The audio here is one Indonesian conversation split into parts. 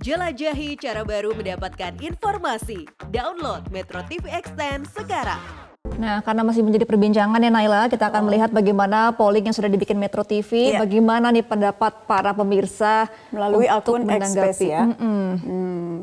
Jelajahi cara baru mendapatkan informasi. Download Metro TV Extend sekarang. Nah, karena masih menjadi perbincangan ya Naila, kita akan melihat bagaimana polling yang sudah dibikin Metro TV, bagaimana nih pendapat para pemirsa melalui akun menanggapi. Express ya.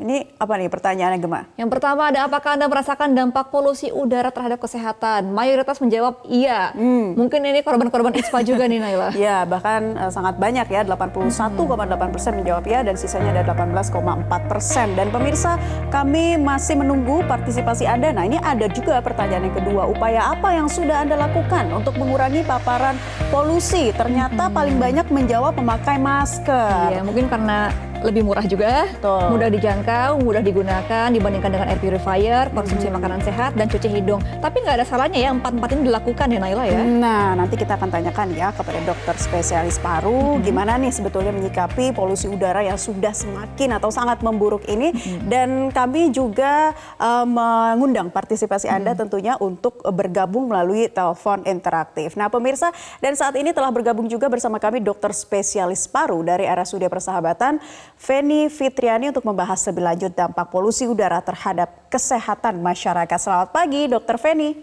Ini apa nih pertanyaannya Gema? Yang pertama ada, apakah Anda merasakan dampak polusi udara terhadap kesehatan? Mayoritas menjawab iya. Mungkin ini korban-korban ISPA juga nih Naila. Ya, bahkan sangat banyak ya, 81,8% menjawab ya dan sisanya ada 18,4%. Dan pemirsa, kami masih menunggu partisipasi Anda. Nah, ini ada juga pertanyaan yang kedua. Upaya apa yang sudah Anda lakukan untuk mengurangi paparan polusi? Ternyata paling banyak menjawab memakai masker. Iya, mungkin karena lebih murah juga, mudah dijangkau, mudah digunakan dibandingkan dengan air purifier, konsumsi makanan sehat, dan cuci hidung. Tapi nggak ada salahnya ya empat-empat ini dilakukan ya Naila ya. Nah, nanti kita akan tanyakan ya kepada dokter spesialis paru, gimana nih sebetulnya menyikapi polusi udara yang sudah semakin atau sangat memburuk ini. Dan kami juga mengundang partisipasi Anda tentunya untuk bergabung melalui telepon interaktif. Nah pemirsa, dan saat ini telah bergabung juga bersama kami dokter spesialis paru dari RSUD Persahabatan, Feni Fitriani, untuk membahas lebih lanjut dampak polusi udara terhadap kesehatan masyarakat. Selamat pagi Dokter Feni.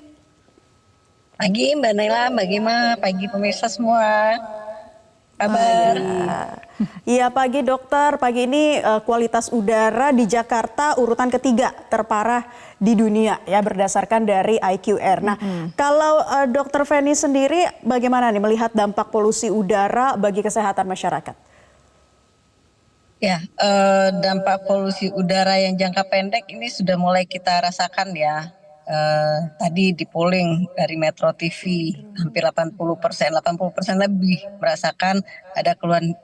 Pagi Mbak Naila, Mbak Gema, pagi pemirsa semua. Kabar? Iya pagi dokter, pagi ini kualitas udara di Jakarta urutan ketiga terparah di dunia ya berdasarkan dari IQR. Nah kalau dokter Feni sendiri bagaimana nih melihat dampak polusi udara bagi kesehatan masyarakat? Ya, dampak polusi udara yang jangka pendek ini sudah mulai kita rasakan ya. Tadi di polling dari Metro TV hampir 80% lebih merasakan ada keluhan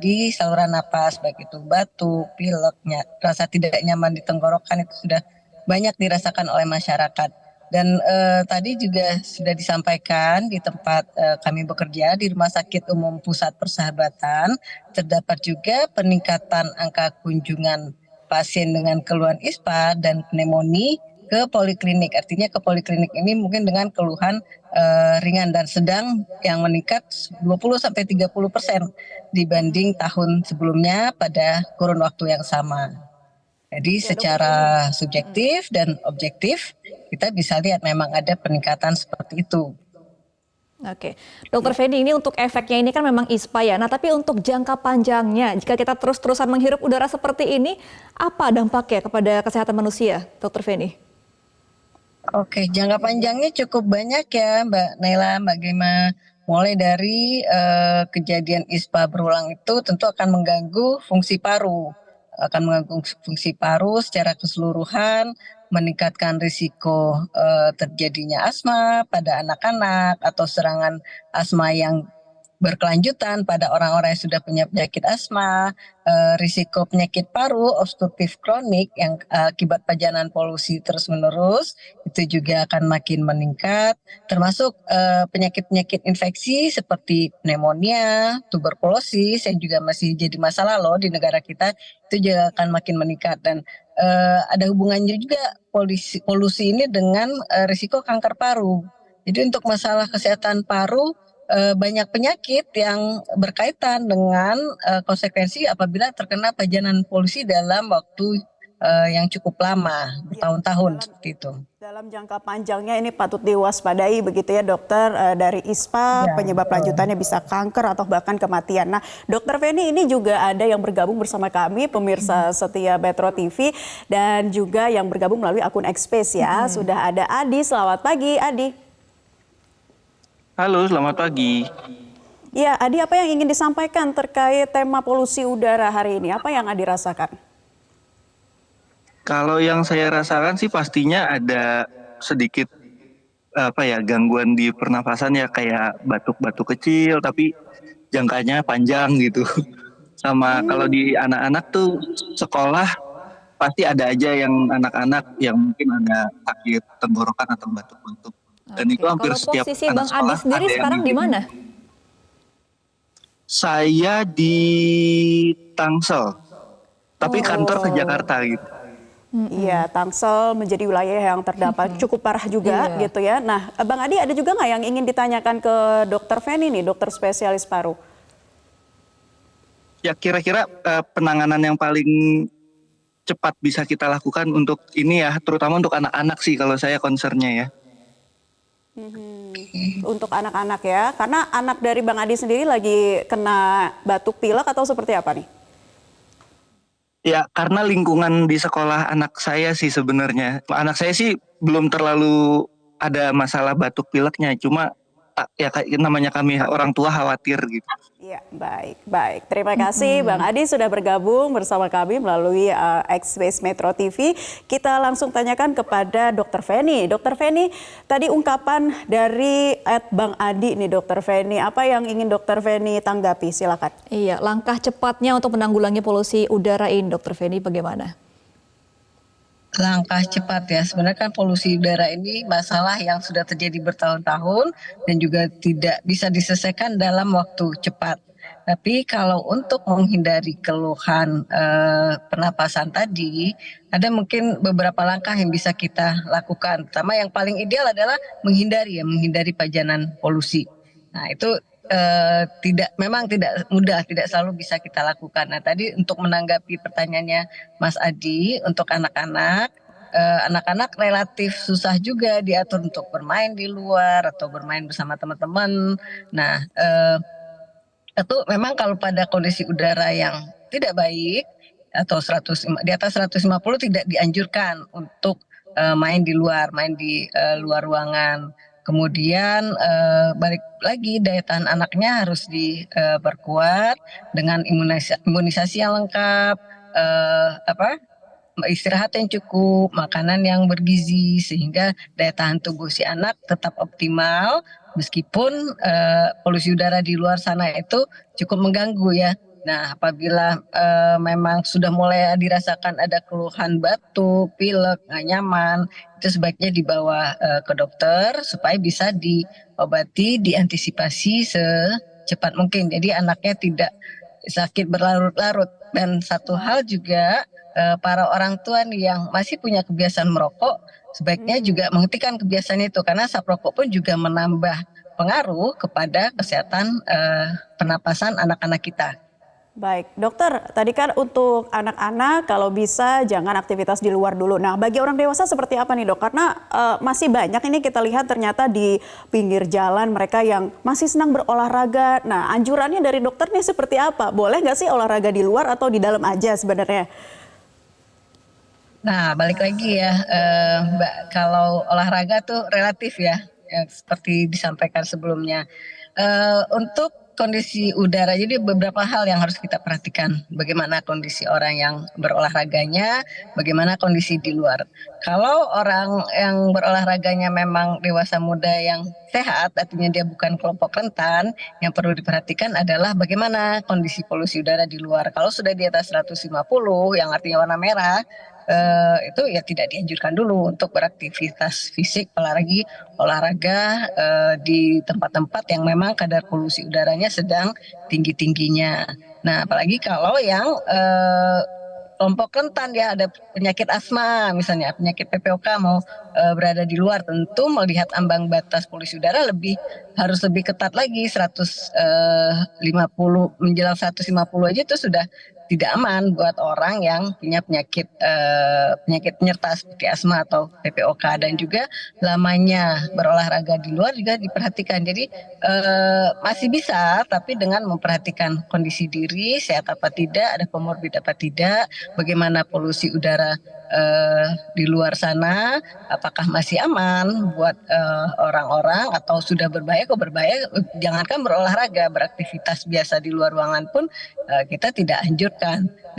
di saluran napas, baik itu batuk, pileknya, rasa tidak nyaman di tenggorokan itu sudah banyak dirasakan oleh masyarakat. Dan tadi juga sudah disampaikan di tempat kami bekerja di Rumah Sakit Umum Pusat Persahabatan, terdapat juga peningkatan angka kunjungan pasien dengan keluhan ISPA dan pneumonia ke poliklinik. Artinya ke poliklinik ini mungkin dengan keluhan ringan dan sedang yang meningkat 20-30% dibanding tahun sebelumnya pada kurun waktu yang sama. Jadi secara subjektif dan objektif kita bisa lihat memang ada peningkatan seperti itu. Oke, Dokter Feni, ini untuk efeknya ini kan memang ISPA ya. Nah tapi untuk jangka panjangnya, jika kita terus-terusan menghirup udara seperti ini, apa dampaknya kepada kesehatan manusia, Dokter Feni? Oke, jangka panjangnya cukup banyak ya Mbak Naila, Mbak Gema. Mulai dari kejadian ISPA berulang itu tentu akan mengganggu fungsi paru. Akan mengganggu fungsi paru secara keseluruhan, meningkatkan risiko terjadinya asma pada anak-anak atau serangan asma yang berkelanjutan pada orang-orang yang sudah punya penyakit asma, risiko penyakit paru obstruktif kronik yang akibat pajanan polusi terus-menerus itu juga akan makin meningkat, termasuk penyakit-penyakit infeksi seperti pneumonia, tuberkulosis yang juga masih jadi masalah loh di negara kita, itu juga akan makin meningkat. Dan ada hubungannya juga polusi ini dengan risiko kanker paru. Jadi untuk masalah kesehatan paru, banyak penyakit yang berkaitan dengan konsekuensi apabila terkena pajanan polusi dalam waktu yang cukup lama, bertahun-tahun seperti itu. Dalam jangka panjangnya ini patut diwaspadai begitu ya dokter, dari ISPA penyebab lanjutannya bisa kanker atau bahkan kematian. Nah dokter Feni, ini juga ada yang bergabung bersama kami pemirsa setia Metro TV dan juga yang bergabung melalui akun Xspace ya. Sudah ada Adi, selamat pagi Adi. Halo, selamat pagi. Ya, Adi, apa yang ingin disampaikan terkait tema polusi udara hari ini? Apa yang Adi rasakan? Kalau yang saya rasakan sih pastinya ada sedikit gangguan di pernafasan ya, kayak batuk-batuk kecil tapi jangkanya panjang gitu. Sama kalau di anak-anak tuh sekolah pasti ada aja yang anak-anak yang mungkin ada sakit tenggorokan atau batuk-batuk. Dan itu hampir kalau setiap posisi anak Bang Adi sendiri sekarang di mana? Saya di Tangsel, tapi kantor ke Jakarta gitu. Iya, Tangsel menjadi wilayah yang terdapat cukup parah juga gitu ya. Nah, Bang Adi, ada juga nggak yang ingin ditanyakan ke dokter Feni nih, dokter spesialis paru? Ya kira-kira penanganan yang paling cepat bisa kita lakukan untuk ini ya, terutama untuk anak-anak sih kalau saya concernnya ya. Untuk anak-anak ya, karena anak dari Bang Adi sendiri lagi kena batuk pilek atau seperti apa nih? Ya karena lingkungan di sekolah anak saya sih sebenarnya. Anak saya sih belum terlalu ada masalah batuk pileknya, cuma ya namanya kami orang tua khawatir gitu. Iya, baik. Terima kasih Bang Adi sudah bergabung bersama kami melalui X-Space Metro TV. Kita langsung tanyakan kepada Dr. Feni. Dr. Feni, tadi ungkapan dari Bang Adi nih Dr. Feni. Apa yang ingin Dr. Feni tanggapi? Silakan. Iya, langkah cepatnya untuk menanggulangi polusi udara ini, Dr. Feni, bagaimana? Langkah cepat ya, sebenarnya kan polusi udara ini masalah yang sudah terjadi bertahun-tahun dan juga tidak bisa diselesaikan dalam waktu cepat. Tapi kalau untuk menghindari keluhan pernapasan tadi, ada mungkin beberapa langkah yang bisa kita lakukan. Pertama yang paling ideal adalah menghindari pajanan polusi. Nah itu memang tidak mudah, tidak selalu bisa kita lakukan. Nah tadi untuk menanggapi pertanyaannya Mas Adi, untuk anak-anak relatif susah juga diatur untuk bermain di luar atau bermain bersama teman-teman. Nah itu memang kalau pada kondisi udara yang tidak baik atau di atas 150 tidak dianjurkan untuk main di luar luar ruangan. Kemudian balik lagi daya tahan anaknya harus diperkuat dengan imunisasi yang lengkap, istirahat yang cukup, makanan yang bergizi sehingga daya tahan tubuh si anak tetap optimal meskipun polusi udara di luar sana itu cukup mengganggu ya. Nah, apabila memang sudah mulai dirasakan ada keluhan batuk, pilek, nggak nyaman, itu sebaiknya dibawa ke dokter supaya bisa diobati, diantisipasi secepat mungkin. Jadi anaknya tidak sakit berlarut-larut. Dan satu hal juga, para orang tua nih yang masih punya kebiasaan merokok, sebaiknya juga menghentikan kebiasaan itu karena asap rokok pun juga menambah pengaruh kepada kesehatan pernapasan anak-anak kita. Baik, dokter, tadi kan untuk anak-anak kalau bisa jangan aktivitas di luar dulu. Nah, bagi orang dewasa seperti apa nih dok? Karena masih banyak ini kita lihat ternyata di pinggir jalan mereka yang masih senang berolahraga. Nah, anjurannya dari dokter nih seperti apa? Boleh nggak sih olahraga di luar atau di dalam aja sebenarnya? Nah, balik lagi ya, Mbak, kalau olahraga tuh relatif ya seperti disampaikan sebelumnya. Untuk kondisi udara, jadi beberapa hal yang harus kita perhatikan. Bagaimana kondisi orang yang berolahraganya, bagaimana kondisi di luar. Kalau orang yang berolahraganya memang dewasa muda yang sehat, artinya dia bukan kelompok rentan, yang perlu diperhatikan adalah bagaimana kondisi polusi udara di luar. Kalau sudah di atas 150, yang artinya warna merah, itu ya tidak dianjurkan dulu untuk beraktivitas fisik, apalagi olahraga di tempat-tempat yang memang kadar polusi udaranya sedang tinggi-tingginya. Nah, apalagi kalau yang kelompok rentan ya, ada penyakit asma misalnya, penyakit PPOK mau berada di luar, tentu melihat ambang batas polusi udara harus lebih ketat lagi, 150 menjelang 150 aja itu sudah tidak aman buat orang yang punya penyakit penyerta seperti asma atau PPOK. Dan juga lamanya berolahraga di luar juga diperhatikan. Jadi masih bisa, tapi dengan memperhatikan kondisi diri, sehat apa tidak, ada komorbid apa tidak, bagaimana polusi udara di luar sana, apakah masih aman buat orang-orang atau sudah berbahaya. Kok berbahaya, jangankan berolahraga, beraktivitas biasa di luar ruangan pun kita tidak anjurkan.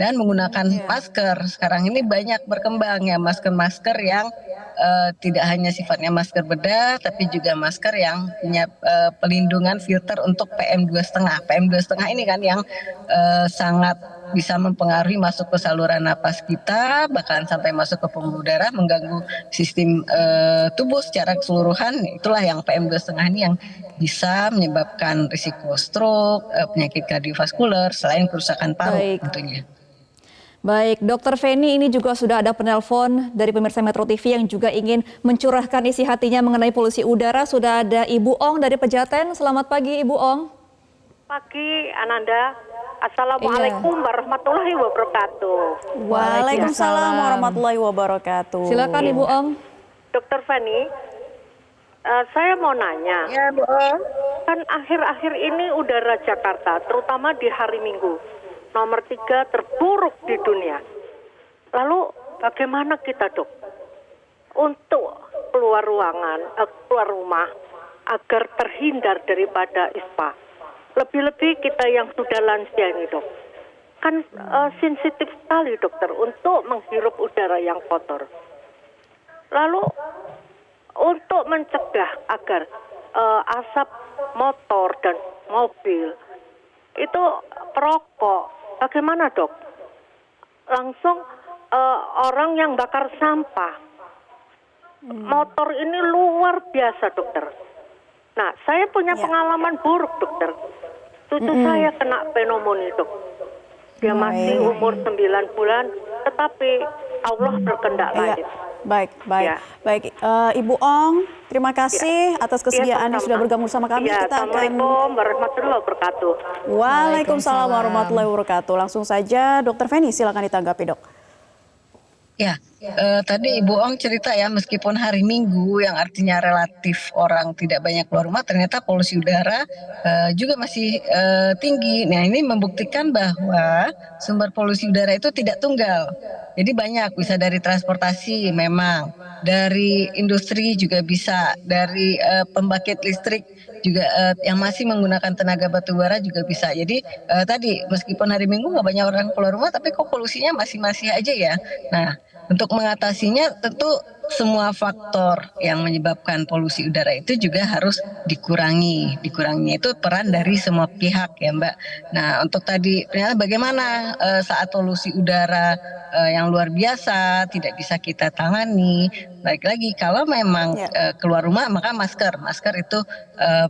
Dan menggunakan masker, sekarang ini banyak berkembang ya masker-masker yang tidak hanya sifatnya masker bedah, tapi juga masker yang punya pelindungan filter untuk PM2,5. PM2,5 ini kan yang sangat bisa mempengaruhi masuk ke saluran napas kita, bahkan sampai masuk ke pembuluh darah, mengganggu sistem tubuh secara keseluruhan. Itulah yang PM2,5 ini yang bisa menyebabkan risiko stroke, penyakit kardiovaskuler, selain kerusakan paru tentunya. Baik, Dokter Feni, ini juga sudah ada penelpon dari pemirsa Metro TV yang juga ingin mencurahkan isi hatinya mengenai polusi udara. Sudah ada Ibu Ong dari Pejaten. Selamat pagi Ibu Ong. pagi, Ananda. Assalamualaikum warahmatullahi wabarakatuh. Waalaikumsalam warahmatullahi wabarakatuh. Silakan Ibu Ong. Dokter Feni, saya mau nanya. Ya, Bu Ong. Kan akhir-akhir ini udara Jakarta, terutama di hari Minggu, nomor 3 terburuk di dunia. Lalu bagaimana kita, Dok, untuk keluar rumah agar terhindar daripada ISPA? Lebih-lebih kita yang sudah lansia ini, Dok. Kan sensitif sekali, dokter, untuk menghirup udara yang kotor. Lalu untuk mencegah agar asap motor dan mobil itu perokok, bagaimana, Dok? Langsung orang yang bakar sampah, motor ini luar biasa, dokter. Nah, saya punya pengalaman buruk, dokter. Cucu saya kena pneumonia, Dok. Dia masih umur 9 bulan, tetapi Allah berkehendak lain. Baik. Ya. Baik, Ibu Ong, terima kasih atas kesediaannya sudah bergabung sama kami. Ya, Kita akan Assalamualaikum warahmatullahi wabarakatuh. Waalaikumsalam warahmatullahi wabarakatuh. Langsung saja, Dokter Feni, silakan ditanggapi, Dok. Ya, tadi Ibu Ong cerita ya, meskipun hari Minggu yang artinya relatif orang tidak banyak keluar rumah, ternyata polusi udara juga masih tinggi. Nah, ini membuktikan bahwa sumber polusi udara itu tidak tunggal. Jadi banyak, bisa dari transportasi memang, dari industri juga bisa, dari pembangkit listrik juga yang masih menggunakan tenaga batu bara juga bisa. Jadi tadi meskipun hari Minggu nggak banyak orang keluar rumah, tapi kok polusinya masih aja ya. Nah, untuk mengatasinya tentu semua faktor yang menyebabkan polusi udara itu juga harus dikurangi. Dikuranginya itu peran dari semua pihak ya, Mbak. Nah, untuk tadi ternyata bagaimana saat polusi udara yang luar biasa tidak bisa kita tangani. Baik lagi kalau memang keluar rumah maka masker itu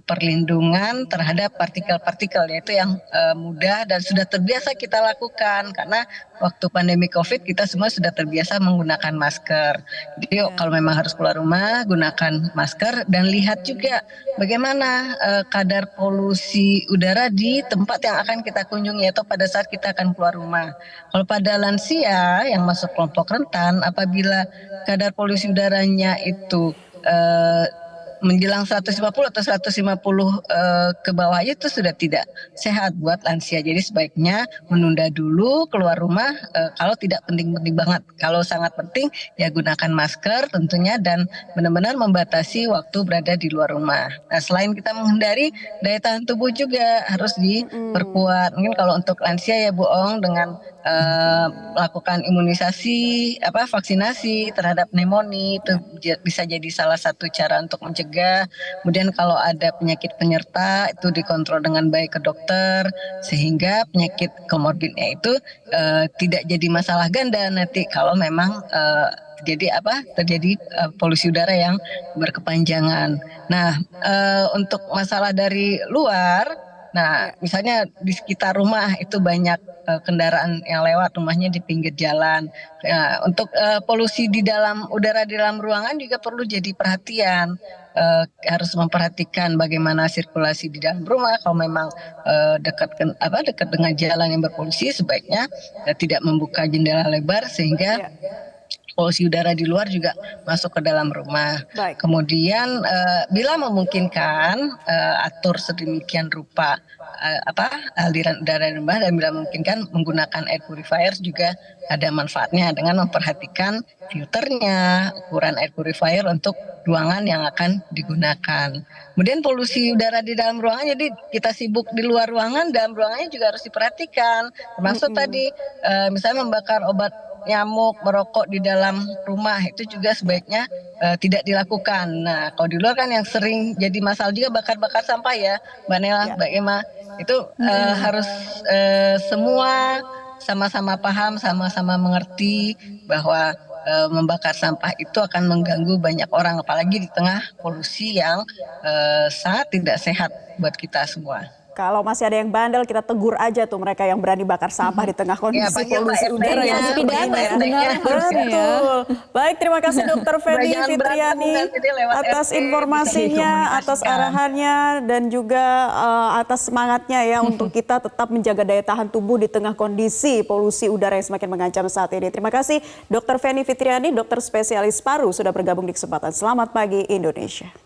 perlindungan terhadap partikel-partikel, yaitu yang mudah dan sudah terbiasa kita lakukan karena waktu pandemi COVID kita semua sudah terbiasa menggunakan masker. Jadi kalau memang harus keluar rumah gunakan masker dan lihat juga bagaimana kadar polusi udara di tempat yang akan kita kunjungi atau pada saat kita akan keluar rumah. Kalau pada lansia yang masuk kelompok rentan, apabila kadar polusi udaranya itu menjelang 150 atau 150 ke bawah itu sudah tidak sehat buat lansia. Jadi sebaiknya menunda dulu keluar rumah kalau tidak penting-penting banget. Kalau sangat penting ya gunakan masker tentunya dan benar-benar membatasi waktu berada di luar rumah. Nah, selain kita menghindari, daya tahan tubuh juga harus diperkuat. Mungkin kalau untuk lansia ya Bu Ong dengan melakukan imunisasi, vaksinasi terhadap pneumonia itu bisa jadi salah satu cara untuk mencegah. Kemudian kalau ada penyakit penyerta itu dikontrol dengan baik ke dokter sehingga penyakit komorbidnya itu tidak jadi masalah ganda nanti kalau memang terjadi polusi udara yang berkepanjangan. Nah, untuk masalah dari luar. Nah, misalnya di sekitar rumah itu banyak kendaraan yang lewat, rumahnya di pinggir jalan. Nah, untuk polusi di dalam udara di dalam ruangan juga perlu jadi perhatian. Harus memperhatikan bagaimana sirkulasi di dalam rumah. Kalau memang dekat dengan jalan yang berpolusi, sebaiknya tidak membuka jendela lebar sehingga polusi udara di luar juga masuk ke dalam rumah. Baik. Kemudian bila memungkinkan atur sedemikian rupa aliran udara di rumah, dan bila memungkinkan menggunakan air purifier juga ada manfaatnya dengan memperhatikan filternya, ukuran air purifier untuk ruangan yang akan digunakan. Kemudian polusi udara di dalam ruangan, jadi kita sibuk di luar ruangan, dalam ruangannya juga harus diperhatikan. Termasuk tadi misalnya membakar obat nyamuk, merokok di dalam rumah itu juga sebaiknya tidak dilakukan. Nah, kalau di luar kan yang sering jadi masalah juga bakar-bakar sampah ya, Mbak Nela, Mbak Emma, itu harus semua sama-sama paham, sama-sama mengerti bahwa membakar sampah itu akan mengganggu banyak orang, apalagi di tengah polusi yang sangat tidak sehat buat kita semua. Kalau masih ada yang bandel, kita tegur aja tuh mereka yang berani bakar sampah di tengah kondisi panggil polusi Pak RT udara ya, yang seperti pidana ini. ya, sebenarnya harusnya ya. Betul. Baik, terima kasih Dokter Feni Jangan berantem Fitriani nanti lewat atas RT, informasinya, bisa atas dikomunikasikan. arahannya, dan juga atas semangatnya ya untuk kita tetap menjaga daya tahan tubuh di tengah kondisi polusi udara yang semakin mengancam saat ini. Terima kasih Dokter Feni Fitriani, dokter spesialis paru sudah bergabung di kesempatan Selamat Pagi Indonesia.